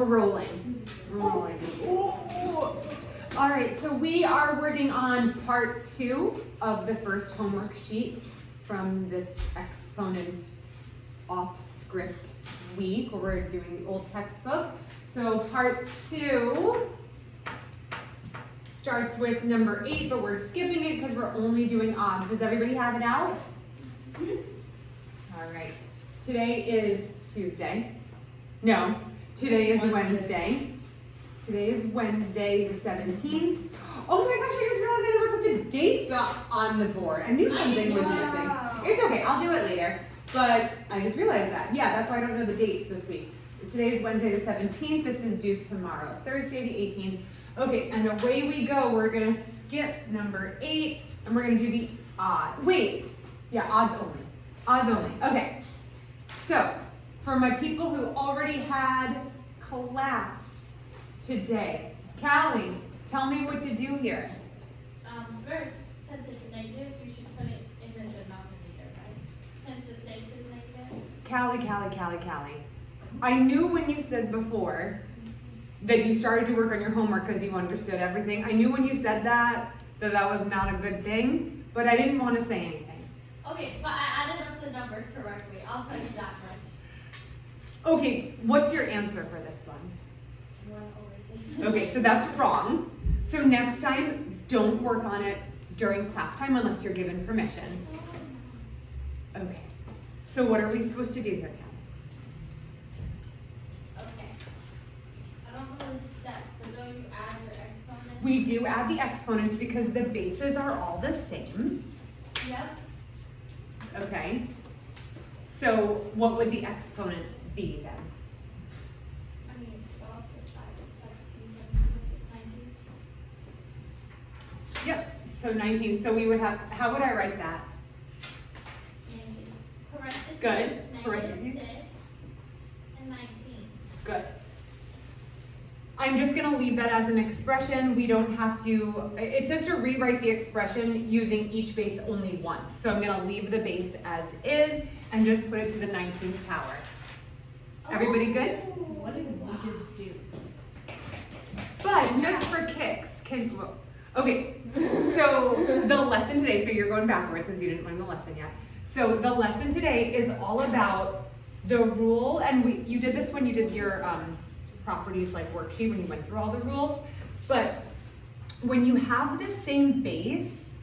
rolling. We're rolling. Ooh. All right, so we are working on part 2 of the first homework sheet from this exponent off script week where we're doing the old textbook. So part 2 starts with number 8, but we're skipping it because we're only doing odds. Does everybody have it out? All right. Today is Tuesday. No, today is Wednesday. Today is Wednesday the 17th. Oh my gosh, I just realized I never put the dates on the board. I knew something was missing. It's okay, I'll do it later. But I just realized that. Yeah, that's why I don't know the dates this week. Today is Wednesday the 17th. This is due tomorrow, Thursday the 18th. Okay, and away we go. We're gonna skip number 8 and we're gonna do the odds. Wait, yeah, odds only. Odds only, okay. So, for my people who already had class today, Callie, tell me what to do here. First, since it's negative, you should put it in the denominator, right? Since the 6 is negative. Callie. I knew when you said before that you started to work on your homework because you understood everything. I knew when you said that was not a good thing, but I didn't want to say anything. Okay, but I added up the numbers correctly. I'll tell you that much. Okay, what's your answer for this one? 1 over 6. Okay, so that's wrong. So next time, don't work on it during class time unless you're given permission. Okay, so what are we supposed to do here, Callie? Okay. I don't know the steps, but don't you add your exponents? We do add the exponents because the bases are all the same. Yep. Okay, so what would the exponent be then? I mean, 12 plus 5 is 17, 19. Yep, so 19. So we would have, how would I write that? Negative. Parentheses. Good. Negative Parentheses. 6 and 19. Good. I'm just going to leave that as an expression. We don't have to, it says to rewrite the expression using each base only once. So I'm going to leave the base as is and just put it to the 19th power. Everybody good? What did we just do? But just for kicks, okay, so the lesson today, so you're going backwards since you didn't learn the lesson yet. So the lesson today is all about the rule, and you did this when you did your properties like worksheet, when you went through all the rules, but when you have the same base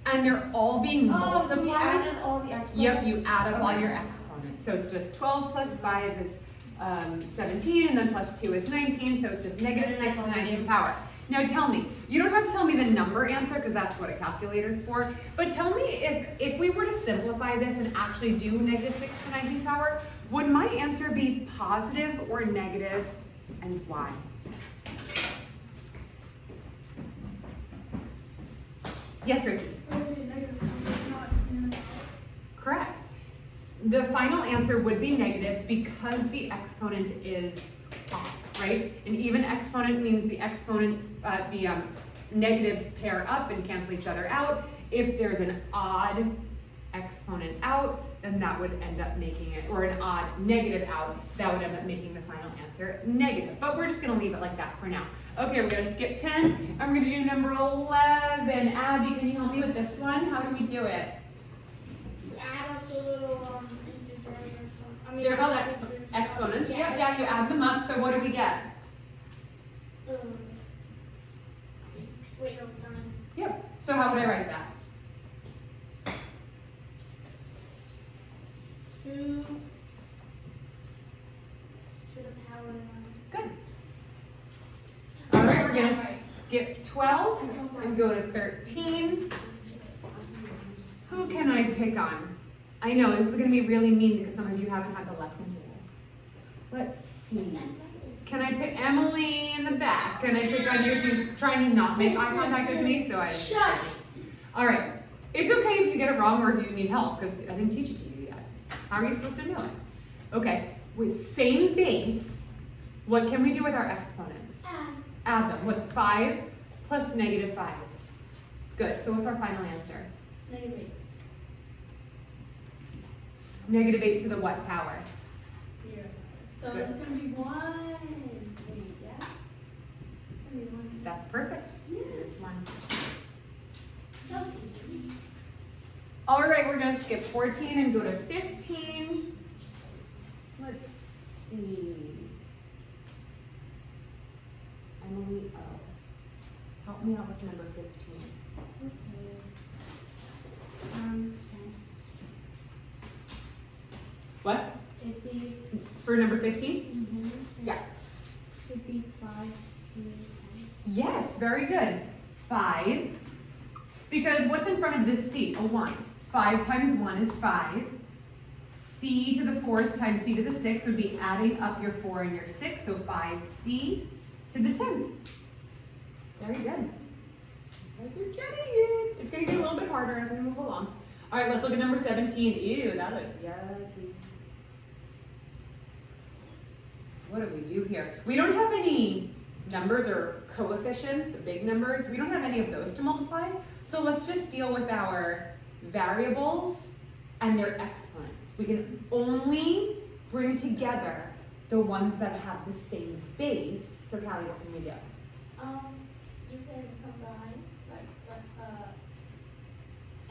and they're all being multiplied. So we added all the exponents? Yep, you add up all your exponents. So it's just 12 plus 5 is 17, and then plus 2 is 19, so it's just negative 6 to the 19th power. Now tell me, you don't have to tell me the number answer because that's what a calculator is for, but tell me if we were to simplify this and actually do negative 6 to the 19th power, would my answer be positive or negative, and why? Yes, Ricky? Correct. The final answer would be negative because the exponent is odd, right? And even exponent means the exponents, negatives pair up and cancel each other out. If there's an odd exponent out, then that would end up making it, or an odd negative out, that would end up making the final answer negative. But we're just gonna leave it like that for now. Okay, we're gonna skip 10, and we're gonna do number 11. Abby, can you help me with this one? How do we do it? You add up the little integers or something. They're called exponents. Yep, yeah, you add them up, so what do we get? Wait, no, 9. Yep, so how would I write that? 2 to the power 9. Good. All right, we're gonna skip 12 and go to 13. Who can I pick on? I know, this is gonna be really mean because some of you haven't had the lesson today. Let's see. Can I pick Emily in the back? Can I pick on you? She's trying to not make eye contact with me, so I. Shush! All right. It's okay if you get it wrong or if you need help because I didn't teach it to you yet. How are you supposed to know it? Okay. With same base, what can we do with our exponents? Add them. What's 5 plus negative 5? Good. So what's our final answer? Negative 8. Negative 8 to the what power? 0. So Good. it's gonna be 1. Wait, yeah? It's gonna be 1. That's perfect. Yes. This one. That was easy. All right, we're gonna skip 14 and go to 15. Let's see. Emily O. Help me out with number 15. Okay. What? It'd be, For number 15? Yeah. it'd be 5C. Yes, very good. 5. Because what's in front of this C? A 1. 5 times 1 is 5. C to the 4th times C to the 6th would be adding up your 4 and your 6, so 5C to the 10th. Very good. You guys are getting it. It's going to get a little bit harder as we move along. All right, let's look at number 17. Ew, that looks yucky. What do we do here? We don't have any numbers or coefficients, the big numbers. We don't have any of those to multiply. So let's just deal with our variables and their exponents. We can only bring together the ones that have the same base. So Callie, what can we do? You can combine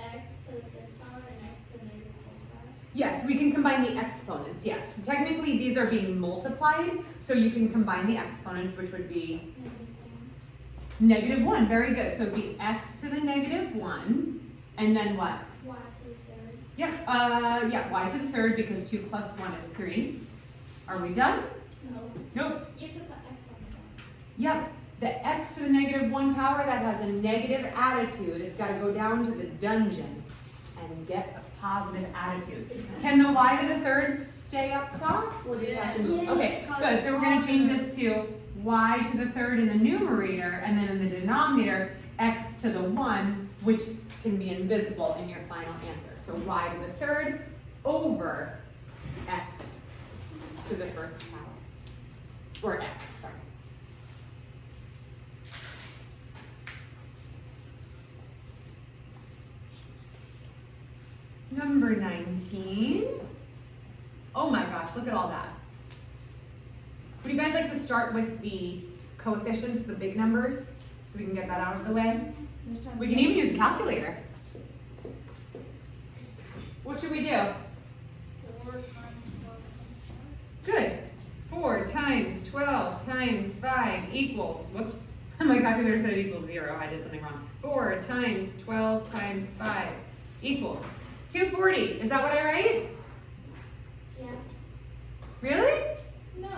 x to the 5th power and x to the negative 4th power. Yes, we can combine the exponents, yes. Technically, these are being multiplied, so you can combine the exponents, which would be Negative 1. -1. Very good. So it'd be x to the -1, and then what? Y to the 3rd. Yeah, y to the 3rd, because 2 plus 1 is 3. Are we done? No. Nope. You put the x on the top. Yep. The x to the -1 power, that has a negative attitude. It's got to go down to the dungeon and get a positive attitude. Can the y to the 3rd stay up top? Or do you have to move? Yes. Okay, good. So we're going to change this to y to the 3rd in the numerator, and then in the denominator, x to the 1, which can be invisible in your final answer. So y to the 3rd over x to the 1st power. Or x, sorry. Number 19. Oh my gosh, look at all that. Would you guys like to start with the coefficients, the big numbers, so we can get that out of the way? We can even use a calculator. What should we do? 4 times 12 times 5. Good. 4 times 12 times 5 equals, whoops, my calculator said it equals 0. I did something wrong. 4 times 12 times 5 equals 240. Is that what I write? Yeah. Really? No.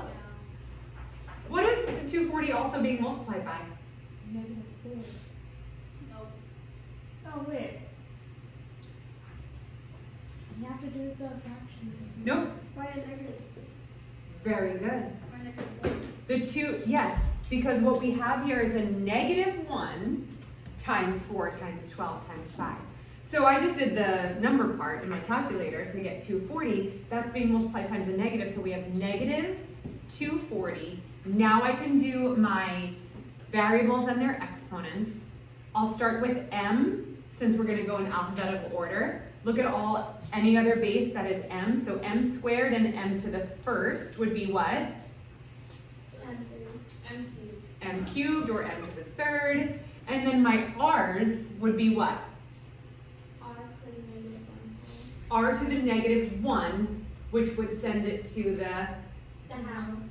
What is the 240 also being multiplied by? -4. No. Oh, wait. You have to do the fraction. Nope. Why a negative? Very good. Why negative 1? The two, yes, because what we have here is a -1 times 4 times 12 times 5. So I just did the number part in my calculator to get 240. That's being multiplied times a negative, so we have negative 240. Now I can do my variables and their exponents. I'll start with m, since we're going to go in alphabetical order. Look at any other base that is m. So m squared and m to the 1st would be what? M cubed. M cubed or m to the 3rd. And then my r's would be what? R to the negative 1 power. R to the -1, which would send it to The house.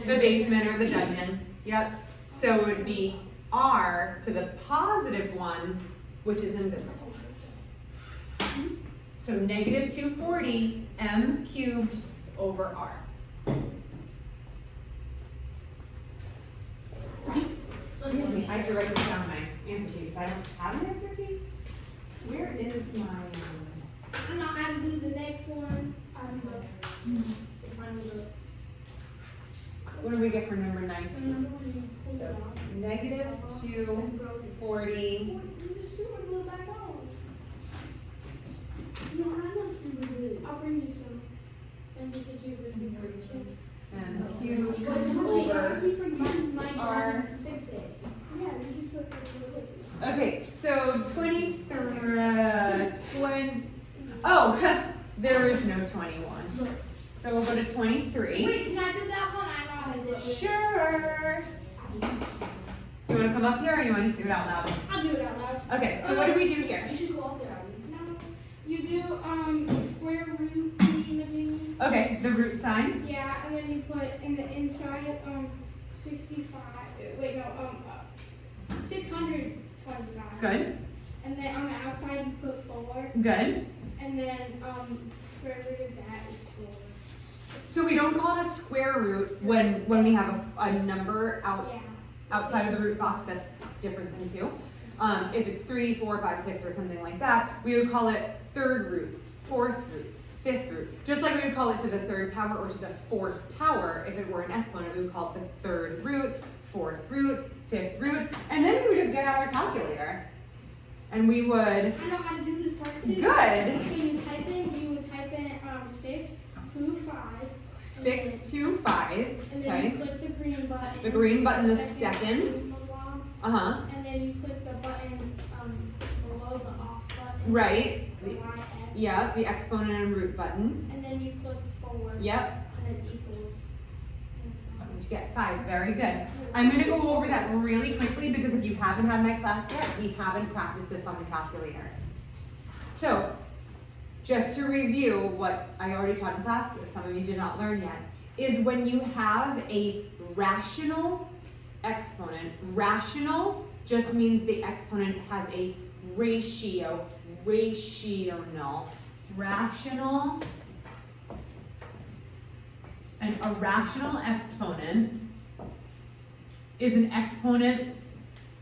the basement or the dungeon. Yep. So it would be r to the +1, which is invisible. So negative 240 m cubed over r. Excuse me, I have to write this down in my answer key because I don't have an answer key. Where is my? I know how to do the next one. If I know What do we get for number 19? the. So negative 240. I'll bring you some. And you could use it chips. And cubed I over keep forgetting my R. to fix it. Yeah, you just put it. Okay, so 20, oh, there is no 21. to 23. Wait, can I do that one? I know how to do it. Sure. You want to come up here or you want to do it out loud? I'll do it out loud. Okay, so what do we do here? You should go up there. No, you do square root thingy-majiggy. Okay, the root sign. Yeah, and then you put in the inside 65. Wait, no, 625. Good, And then on the outside you put 4. good. And then square root of that is 4. So we don't call it a square root when we have a number Yeah. outside of the root box that's different than 2. If it's 3, 4, 5, 6, or something like that, we would call it third root, fourth root, fifth root. Just like we would call it to the third power or to the fourth power. If it were an exponent, we would call it the third root, fourth root, fifth root, and then we would just get out our calculator. And we would, I know how to do this part too. good, So you would type in 6, 2, 5. 6, 2, 5, And then you okay. click the green button. The green button, the second. Uh-huh, And then you click the button below the off button. right. The The, Y X. yeah, the exponent and root button. And then you click forward. Yep. And then equals. What did you get? 5, very good. I'm gonna go over that really quickly because if you haven't had my class yet, we haven't practiced this on the calculator. So, just to review what I already taught in class, but some of you did not learn yet, is when you have a rational exponent, rational just means the exponent has a ratio, rational, and a rational exponent is an exponent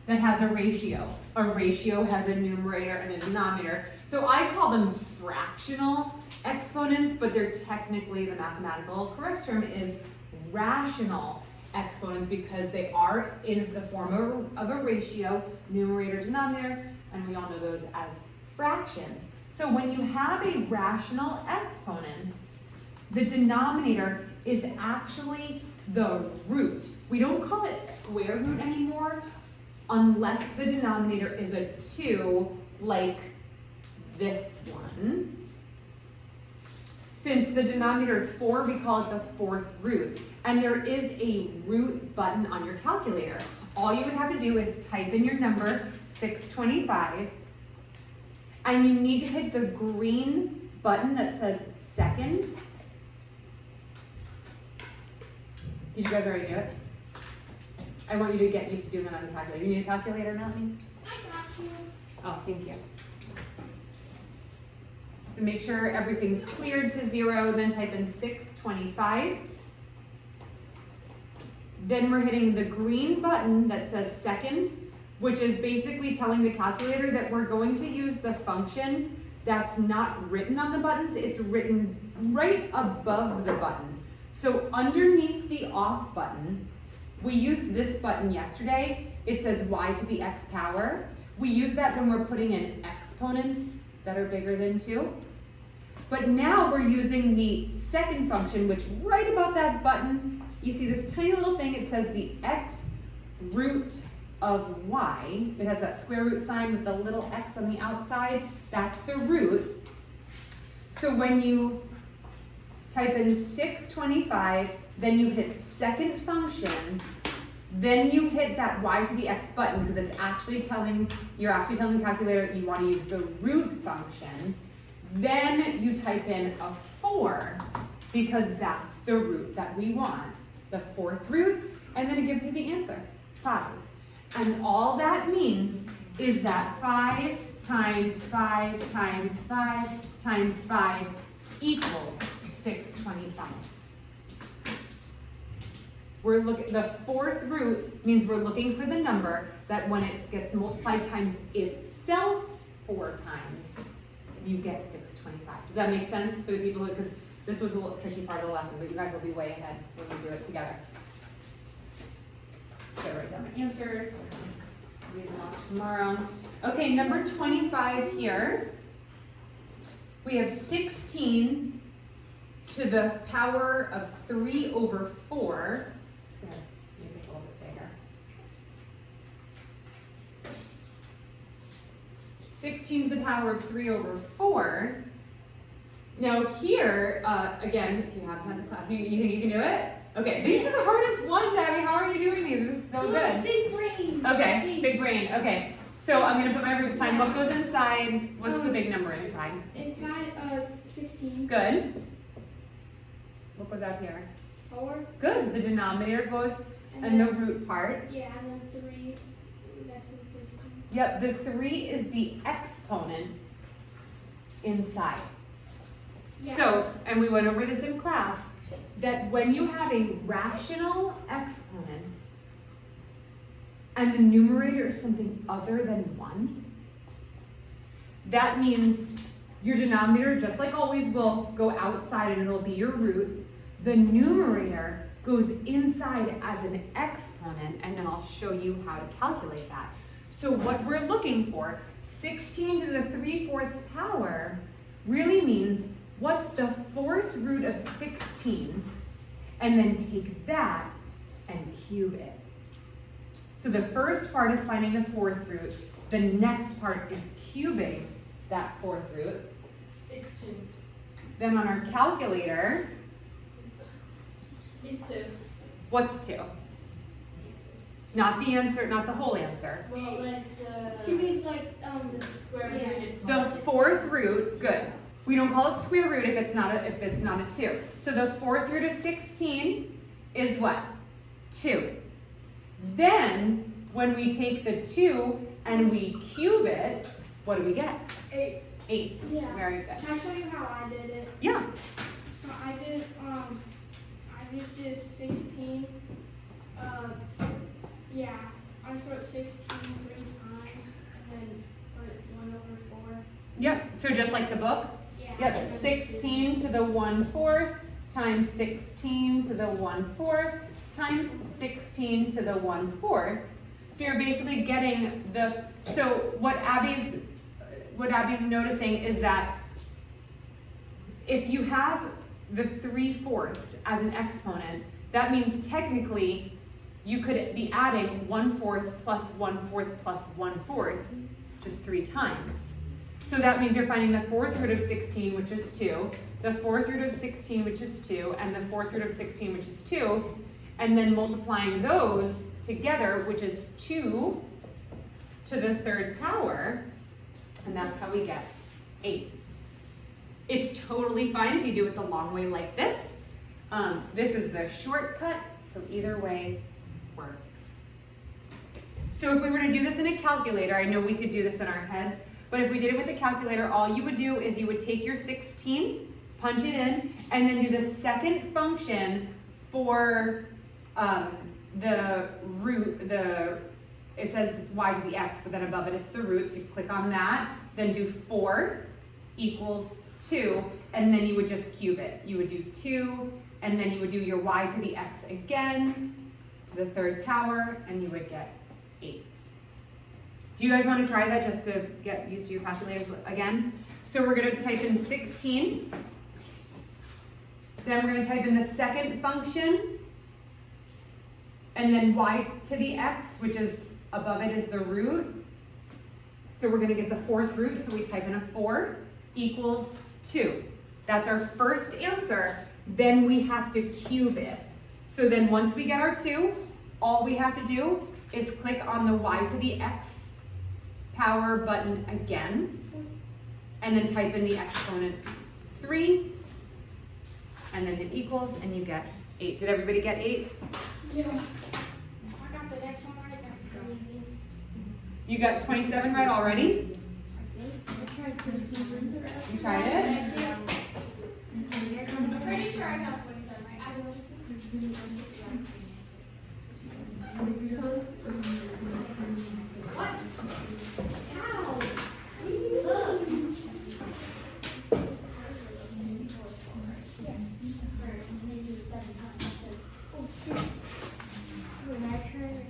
that has a ratio. A ratio has a numerator and a denominator. So I call them fractional exponents, but they're technically, the mathematical correct term is rational exponents because they are in the form of a ratio, numerator, denominator, and we all know those as fractions. So when you have a rational exponent, the denominator is actually the root. We don't call it square root anymore unless the denominator is a 2, like this one. Since the denominator is 4, we call it the fourth root. And there is a root button on your calculator. All you would have to do is type in your number, 625, and you need to hit the green button that says second. Did you guys already do it? I want you to get used to doing it on the calculator. You need a calculator, Melanie? I got you. Oh, thank you. So make sure everything's cleared to 0, then type in 625. Then we're hitting the green button that says second, which is basically telling the calculator that we're going to use the function that's not written on the buttons, it's written right above the button. So underneath the off button, we used this button yesterday. It says y to the x power. We use that when we're putting in exponents that are bigger than 2. But now we're using the second function, which right above that button, you see this tiny little thing, it says the x root of y. It has that square root sign with the little x on the outside. That's the root. So when you type in 625, then you hit second function, then you hit that y to the x button because it's actually you're actually telling the calculator that you want to use the root function. Then you type in a 4 because that's the root that we want, the fourth root, and then it gives you the answer, 5. And all that means is that 5 times 5 times 5 times 5 equals 625. The fourth root means we're looking for the number that when it gets multiplied times itself 4 times, you get 625. Does that make sense for the people who, because this was a little tricky part of the lesson, but you guys will be way ahead when we do it together. So write down my answers, read them off tomorrow. Okay, number 25 here. We have 16 to the power of 3 over 4. Just gonna make this a little bit bigger. 16 to the power of 3 over 4 Now here, again, if you haven't had the class, you think you can do it? Okay, these are the hardest ones, Abby. How are you doing these? This is so good. Big brain. Okay, big brain. Okay, so I'm gonna put my root sign. What goes inside? What's the big number inside? Inside 16. Good. What goes out here? 4. Good. The denominator goes and the root part. Yeah, and then 3. That's in 16. Yep, the 3 is the exponent inside. Yeah. So, and we went over this in class, that when you have a rational exponent and the numerator is something other than 1, that means your denominator, just like always, will go outside and it'll be your root. The numerator goes inside as an exponent, and then I'll show you how to calculate that. So what we're looking for, 16 to the 3/4 power, really means what's the 4th root of 16, and then take that and cube it. So the first part is finding the 4th root. The next part is cubing that 4th root. It's 2. Then on our calculator, It's 2. what's 2? Not the answer, not the whole answer. Well, like She means like the square yeah. root. The 4th root, good. We don't call it square root if it's not a 2. So the 4th root of 16 is what? 2. Then when we take the 2 and we cube it, what do we get? 8. 8. Yeah. Very good. Can I show you how I did it? Yeah. So I did just did 16. Yeah, I just wrote 16 3 times and then put 1/4. Yep. So just like the book. Yeah. Yep. 16 to the 1/4 times 16 to the 1/4 times 16 to the 1/4. So you're basically getting the, so what Abby's noticing is that if you have the 3/4 as an exponent, that means technically you could be adding 1/4 plus 1/4 plus 1/4 just 3 times. So that means you're finding the 4th root of 16, which is 2, the 4th root of 16, which is 2, and the 4th root of 16, which is 2, and then multiplying those together, which is 2 to the 3rd power, and that's how we get 8. It's totally fine if you do it the long way like this. This is the shortcut, so either way works. So if we were to do this in a calculator, I know we could do this in our heads, but if we did it with a calculator, all you would do is you would take your 16, punch it in, and then do the second function for the root, it says y to the x, but then above it it's the root, so you click on that, then do 4 equals 2, and then you would just cube it. You would do 2, and then you would do your y to the x again, to the 3rd power, and you would get 8. Do you guys want to try that just to get used to your calculators again? So we're going to type in 16, then we're going to type in the second function, and then y to the x, which is above it is the root. So we're going to get the 4th root, so we type in a 4 equals 2. That's our first answer. Then we have to cube it. So then once we get our 2, all we have to do is click on the y to the x power button again, and then type in the exponent 3, and then it equals, and you get 8. Did everybody get 8? Yeah. If I got the next one right, that's crazy. You got 27 right already? I tried to see. You tried it? I'm pretty sure I got 27 right. I will What? Ow! Look. Oh shoot. When I tried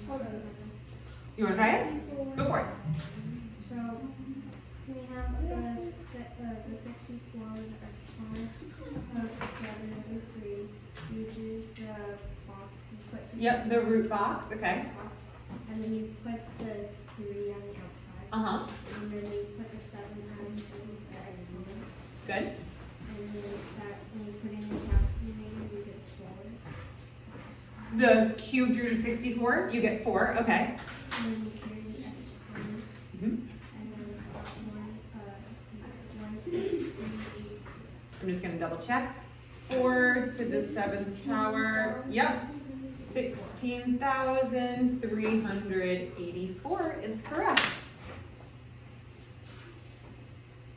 photos. You want to try it? Go for it. So we have the 64 exponent of 7 over 3. You do the box. You put 64 Yep, the root box, okay. box, and then you put the 3 on the outside. Uh-huh. And then you put the 7 times the exponent. Good. and then that when you put in the calculator, you get 4. The cubed root of 64, you get 4, okay. And then you carry the extra sign, Mhm. and then 163. I'm just gonna double check. 4 to the 7th power, yep. 16,384 is correct.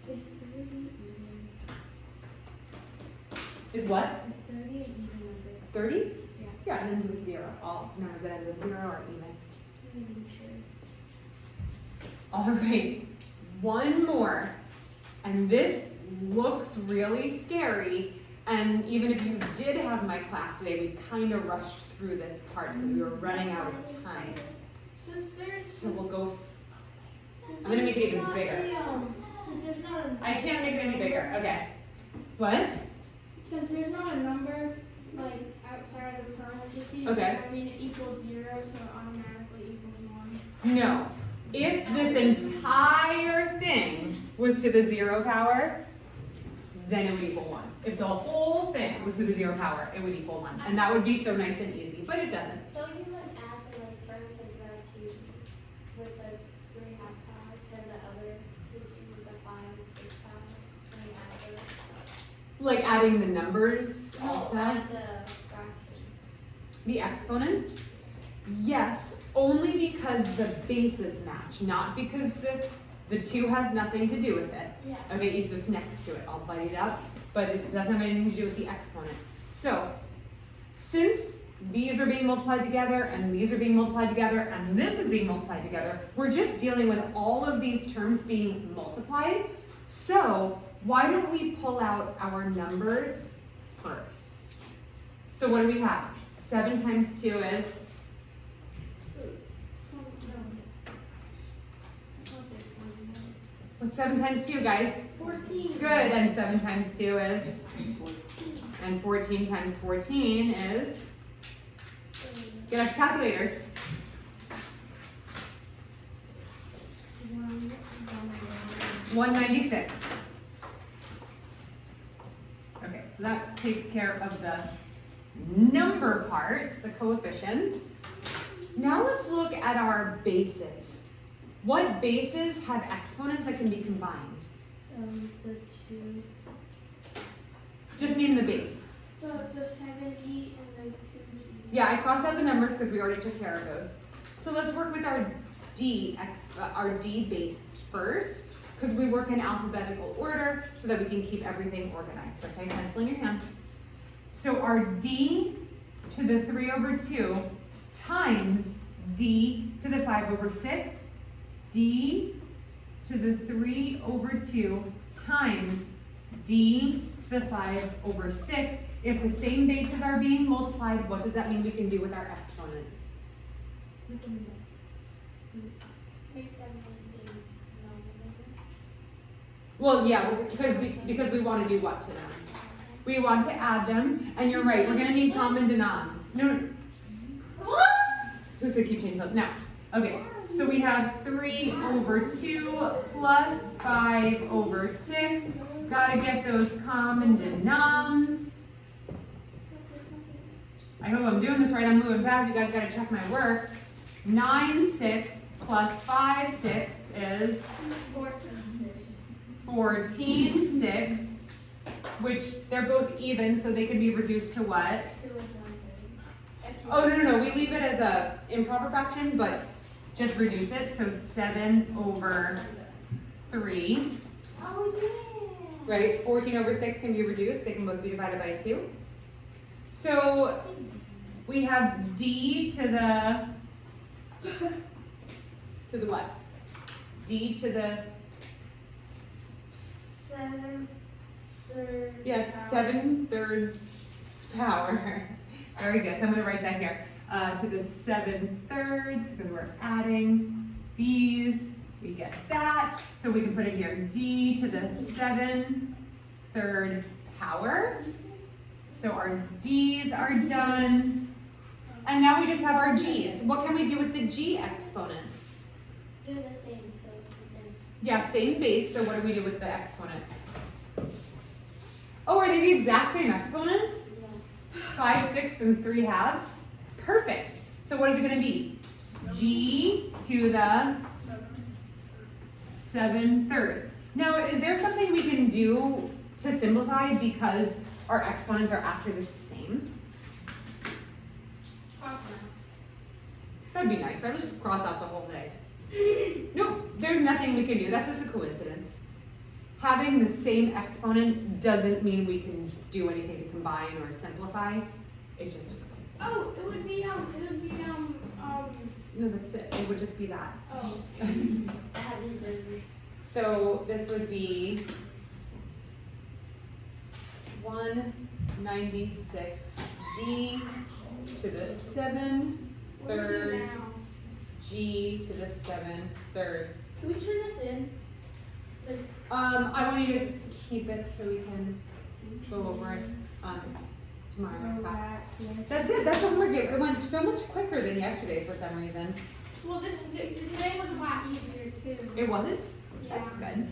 Is 30 even? Is what? Is 30 an even number? 30? Yeah. Yeah, it ends with 0. All numbers that end with 0 are even. I'm not even sure. All right, one more. And this looks really scary. And even if you did have my class today, we kind of rushed through this part because we were running out of time. So we'll go I'm gonna make it even bigger. Since there's not a I can't make it any bigger. Okay. What? Since there's not a number like outside of the parentheses, Okay. I mean it equals 0, so it automatically equals 1. No. If this entire thing was to the 0 power, then it would equal 1. If the whole thing was to the 0 power, it would equal 1. And that would be so nice and easy, but it doesn't. Don't you like add the like terms of gratitude with the 3 half powers and the other 2 with the 5 and 6 powers? And you add those? Like adding the numbers also. No, add the fractions. The exponents? Yes, only because the bases match, not because the 2 has nothing to do with it. Yeah. Okay, it's just next to it. I'll bite it up, but it doesn't have anything to do with the exponent. So, since these are being multiplied together, and these are being multiplied together, and this is being multiplied together, we're just dealing with all of these terms being multiplied. So, why don't we pull out our numbers first? So what do we have? 7 times 2 is? What's 7 times 2, guys? 14. Good, and 7 times 2 is? And 14 times 14 is? Get out your calculators. 196. Okay, so that takes care of the number parts, the coefficients. Now let's look at our bases. What bases have exponents that can be combined? The 2. Just name the base. The 70 and the 2. Yeah, I crossed out the numbers because we already took care of those. So let's work with our D base first, because we work in alphabetical order so that we can keep everything organized. Okay, pencil in your hand. So our D to the 3/2 times D to the 5/6, D to the 3/2 times D to the 5/6. If the same bases are being multiplied, what does that mean we can do with our exponents? Make them the same denominator. Well, yeah, because we want to do what to them? We want to add them, and you're right, we're going to need common denoms. No, What? who's going to keep changing? No. Okay, so we have 3/2 plus 5/6. Got to get those common denoms. I hope I'm doing this right. I'm moving fast. You guys got to check my work. 9/6 plus 5/6 is 14/6, which they're both even, so they can be reduced to what? Oh, no, we leave it as a improper fraction, but just reduce it, so 7/3, Oh yeah. right? 14/6 can be reduced, they can both be divided by 2. So we have D to the what? D to the, 7/3. yes, 7/3 power. Very good, so I'm gonna write that here. To the 7/3, because we're adding these, we get that. So we can put it here, D to the 7/3 power. So our D's are done. And now we just have our G's. What can we do with the G exponents? Do the same, so it's the same. Yeah, same base, so what do we do with the exponents? Oh, are they the exact same exponents? Yeah. 5 sixths and 3 halves? Perfect. So what is it going to be? G to the 7 thirds. Now, is there something we can do to simplify because our exponents are actually the same? That'd be nice, right? Let's just cross out the whole thing. Nope, there's nothing we can do. That's just a coincidence. Having the same exponent doesn't mean we can do anything to combine or simplify. It's just a coincidence. Oh, it would be No, that's it. It would just be that. oh. I haven't even. So this would be 196 d to the 7 What do we do thirds now? g to the 7 thirds. Can we turn this in? Like, I want you to keep it so we can go over it tomorrow in So class. that's That's it. That's homework. It went so much quicker than yesterday for some reason. well, today was a lot easier too. It was? Yeah. That's good.